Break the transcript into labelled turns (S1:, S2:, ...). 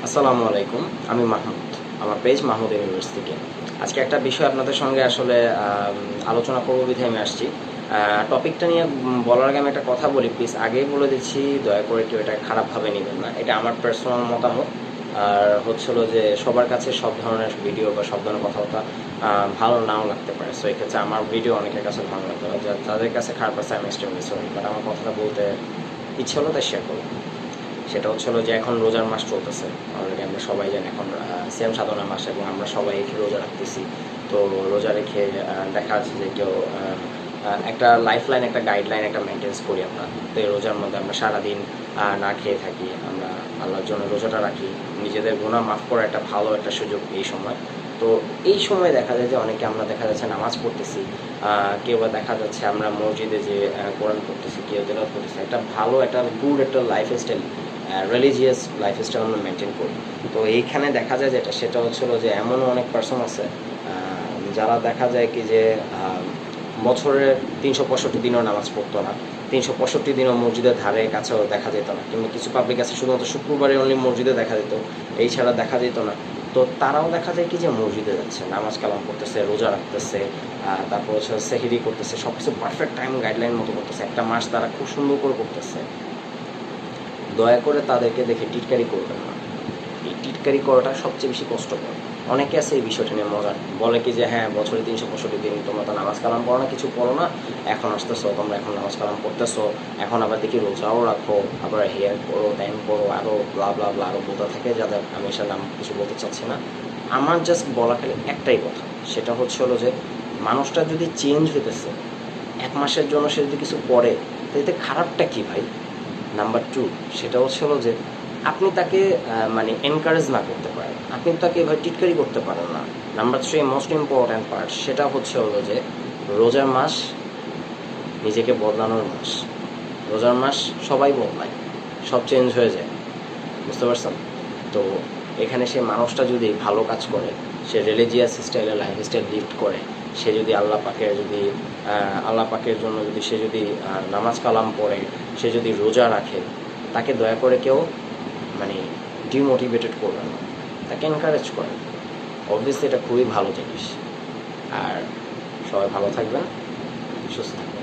S1: আসসালামু আলাইকুম। আমি মাহমুদ। আমার পেজ মাহমুদ ইউনিভার্সিটি থেকে। আজকে একটা বিষয় আপনাদের সঙ্গে আসলে আলোচনা করব বিধায় আমি আসছি। টপিকটা নিয়ে বলার আগে আমি একটা কথা বলি প্লিজ। আগেই বলে দিচ্ছি, দয়া করে কেউ এটা খারাপভাবে নেবেন না। এটা আমার পার্সোনাল মতামত। আর হচ্ছিল যে সবার কাছে সব ধরনের ভিডিও বা সব ধরনের কথাবার্তা ভালো নাও লাগতে পারে। সো এক্ষেত্রে আমার ভিডিও অনেকের কাছে ভালো লাগতে পারে, যাদের কাছে খারাপ আছে আমি এক্সট্রিমলি সরি, বাট আমার কথাটা বলতে ইচ্ছে হলো তাই শেয়ার করবো। সেটা হচ্ছে হলো যে এখন রোজার মাস চলতেছে। অলরেডি আমরা সবাই জানি এখন সিয়াম সাধনা মাস, এবং আমরা সবাই রোজা রাখতেছি। তো রোজা রেখে দেখা যাচ্ছে যে কেউ একটা লাইফ লাইন, একটা গাইডলাইন একটা মেনটেন্স করি আমরা। তো এই রোজার মধ্যে আমরা সারাদিন না খেয়ে থাকি, আমরা আল্লাহর জন্য রোজাটা রাখি। নিজেদের গুনাহ মাফ করার একটা ভালো একটা সুযোগ এই সময়। তো এই সময় দেখা যায় যে অনেকে আমরা দেখা যাচ্ছে নামাজ পড়তেছি, কেউ বা দেখা যাচ্ছে আমরা মসজিদে যে কোরআন পড়তেছি, কেউ তেলাওয়াত করতেছি। একটা ভালো একটা গুড একটা লাইফস্টাইল, রিলিজিয়াস লাইফস্টাইল আমরা মেনটেন করি। তো এইখানে দেখা যায় যেটা, সেটা হচ্ছিলো যে এমনও অনেক পার্সন আছে যারা দেখা যায় কি যে বছরের ৩৬৫ দিনও নামাজ পড়তো না, ৩৬৫ দিনও মসজিদের ধারে কাছেও দেখা যেত না, কিংবা কিছু পাবলিক আছে শুধুমাত্র শুক্রবারে অনলি মসজিদে দেখা যেত, এই ছাড়া দেখা যেত না। তো তারাও দেখা যায় কি যে মসজিদে যাচ্ছে, নামাজ কালাম করতেছে, রোজা রাখতেছে, তারপর হচ্ছে সেহরি করতেছে, সব কিছু পারফেক্ট টাইম গাইডলাইন মতো করতেছে, একটা মাস তারা খুব সুন্দর করে করতেছে। দয়া করে তাদেরকে দেখে টিটকারি করবেন না। এই টিটকারি করাটা সবচেয়ে বেশি কষ্টকর। অনেকে আছে এই বিষয়টা নিয়ে মজা বলে কি যে হ্যাঁ, বছরে ৩৬৫ দিন তোমরা তো নামাজ কালাম পড়ো না, কিছু পড়ো না, এখন আসতেছো তোমরা, এখন নামাজ কালাম পড়তেছো, এখন আবার দেখি রোজাও রাখো, আবার হেয়ার করো, ত্যান করো, আরও ব্লা ব্লা ব্লা আরও বলতে থাকে, যাদের আমি এসে নাম কিছু বলতে চাচ্ছি না। আমার জাস্ট বলা খালি একটাই কথা, সেটা হচ্ছে হলো যে মানুষটা যদি চেঞ্জ হইতেছে, ১ মাসের জন্য সে যদি কিছু পড়ে, তো এতে খারাপটা কী ভাই? নাম্বার টু, সেটা হচ্ছে হলো যে আপনি তাকে মানে এনকারেজ না করতে পারেন, আপনি তাকে এভাবে টিটকারি করতে পারেন না। Number three, most important part, সেটা হচ্ছে হলো যে রোজার মাস নিজেকে বদলানোর মাস। রোজার মাস সবাই বদলায়, সব চেঞ্জ হয়ে যায়, বুঝতে পারছেন? তো এখানে সে মানুষটা যদি ভালো কাজ করে, সে রিলিজিয়াস স্টাইলে লাইফস্টাইল লিড করে, সে যদি আল্লাহ পাকের জন্য যদি সে যদি নামাজ কালাম পড়ে, সে যদি রোজা রাখে, তাকে দয়া করে কেউ মানে ডিমোটিভেটেড করবেন না, তাকে এনকারেজ করেন। অবভিয়াসলি এটা খুবই ভালো জিনিস। আর সবাই ভালো থাকবেন, সুস্থ থাকবেন।